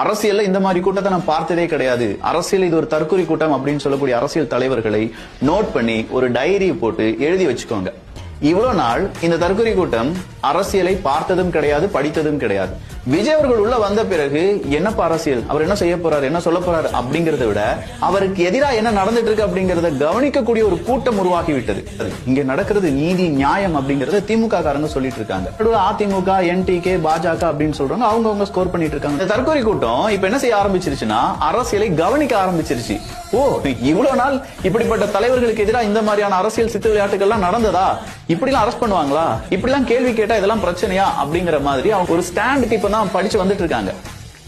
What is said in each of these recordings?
அரசியல்ல இந்த மாதிரி கூட்டத்தை நான் பார்த்ததே கிடையாது. அரசியல் இது ஒரு தற்கொலை கூட்டம் அப்படின்னு சொல்லக்கூடிய அரசியல் தலைவர்களை நோட் பண்ணி ஒரு டைரி போட்டு எழுதி வச்சுக்கோங்க. இவ்வளவு நாள் இந்த தற்கொலை கூட்டம் அரசியலை பார்த்ததும் கிடையாது, படித்ததும் கிடையாது. விஜய் அவர்கள் உள்ள வந்த பிறகு என்னப்பா அரசியல், அவர் என்ன செய்ய போறாரு, என்ன சொல்ல போறாரு அப்படிங்கறத விட அவருக்கு எதிராக என்ன நடந்துட்டு இருக்கு அப்படிங்கறத கவனிக்கக்கூடிய ஒரு கூட்டம் உருவாகி விட்டது. இங்க நடக்கிறது நீதி நியாயம் அப்படிங்கறத திமுக காரங்க சொல்லிட்டு இருக்காங்க. அதிமுக, என்டிகே, பாஜக அப்படின்னு சொல்றாங்க. அவங்க ஸ்கோர் பண்ணிட்டு இருக்காங்க. இந்த தற்கொலை கூட்டம் இப்ப என்ன செய்ய ஆரம்பிச்சிருச்சுன்னா அரசியலை கவனிக்க ஆரம்பிச்சிருச்சு. ஓ, இவ்வளவு நாள் இப்படிப்பட்ட தலைவர்களுக்கு எதிராக இந்த மாதிரியான அரசியல் சித்து விளையாட்டுகள் எல்லாம் நடந்ததா, இப்படிலாம் அரெஸ்ட் பண்ணுவாங்களா, இப்படிலாம் கேள்வி கேட்டா இதெல்லாம் பிரச்சனையா அப்படிங்கிற மாதிரி அவங்க ஒரு ஸ்டாண்டுக்கு இப்பதான் படிச்சு வந்துட்டு இருக்காங்க.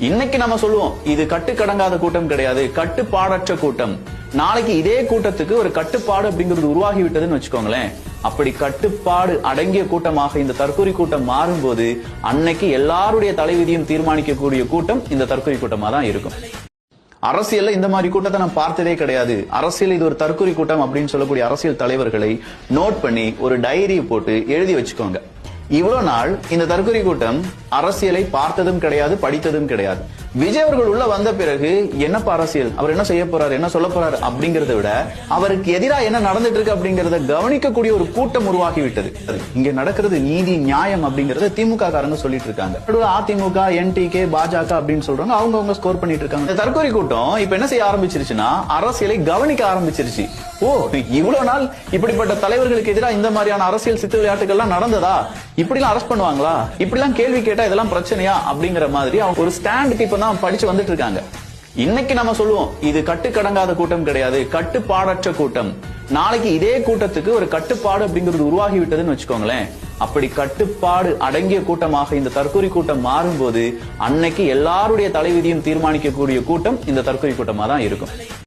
இன்னைக்கு நம்ம சொல்லுவோம் இது கட்டுக்கடங்காத கூட்டம் கிடையாது, கட்டுப்பாடற்ற கூட்டம். நாளைக்கு இதே கூட்டத்துக்கு ஒரு கட்டுப்பாடு அப்படிங்கிறது உருவாகி விட்டதுன்னு வச்சுக்கோங்களேன். அப்படி கட்டுப்பாடு அடங்கிய கூட்டமாக இந்த தற்கொலை கூட்டம் மாறும்போது அன்னைக்கு எல்லாருடைய தலைவிதியும் தீர்மானிக்கக்கூடிய கூட்டம் இந்த தற்கொலை கூட்டமா தான் இருக்கும். அரசியல்ல இந்த மாதிரி கூட்டத்தை நான் பார்த்ததே கிடையாது. அரசியல் இது ஒரு தற்கொலை கூட்டம் அப்படின்னு சொல்லக்கூடிய அரசியல் தலைவர்களை நோட் பண்ணி ஒரு டைரி போட்டு எழுதி வச்சுக்கோங்க. இவ்வளவு நாள் இந்த தற்கொலை கூட்டம் அரசியலை பார்த்ததும் கிடையாது, படித்ததும் கிடையாது. விஜய் அவர்கள் உள்ள வந்த பிறகு என்னப்பா அரசியல், அவர் என்ன செய்ய போறாரு, என்ன சொல்ல போறாரு அப்படிங்கறத விட அவருக்கு எதிராக என்ன நடந்துட்டு இருக்கு அப்படிங்கறத கவனிக்கக்கூடிய ஒரு கூட்டம் உருவாகி விட்டது. இங்க நடக்கிறது நீதி நியாயம் அப்படிங்கறத திமுக காரங்க சொல்லிட்டு இருக்காங்க. அதிமுக, என்டிகே, பாஜக அப்படின்னு சொல்றாங்க. அவங்க ஸ்கோர் பண்ணிட்டு இருக்காங்க. இந்த தற்கொலை கூட்டம் இப்ப என்ன செய்ய ஆரம்பிச்சிருச்சுன்னா அரசியலை கவனிக்க ஆரம்பிச்சிருச்சு. ஓ, இவ்வளவு நாள் இப்படிப்பட்ட தலைவர்களுக்கு எதிராக இந்த மாதிரியான அரசியல் சித்து விளையாட்டுகள் எல்லாம் நடந்ததா, இப்படிலாம் அரெஸ்ட் பண்ணுவாங்களா, இப்படிலாம் கேள்வி கேட்டா இதெல்லாம் பிரச்சனையா அப்படிங்கிற மாதிரி அவங்க ஒரு ஸ்டாண்டுக்கு இப்பதான் படிச்சு வந்துட்டு இருக்காங்க. இன்னைக்கு நம்ம சொல்லுவோம் இது கட்டுக்கடங்காத கூட்டம் கிடையாது, கட்டுப்பாடற்ற கூட்டம். நாளைக்கு இதே கூட்டத்துக்கு ஒரு கட்டுப்பாடு அப்படிங்கிறது உருவாகி விட்டதுன்னு வச்சுக்கோங்களேன். அப்படி கட்டுப்பாடு அடங்கிய கூட்டமாக இந்த தற்கொலை கூட்டம் மாறும்போது அன்னைக்கு எல்லாருடைய தலைவிதியும் தீர்மானிக்கக்கூடிய கூட்டம் இந்த தற்கொலை கூட்டமா தான் இருக்கும்.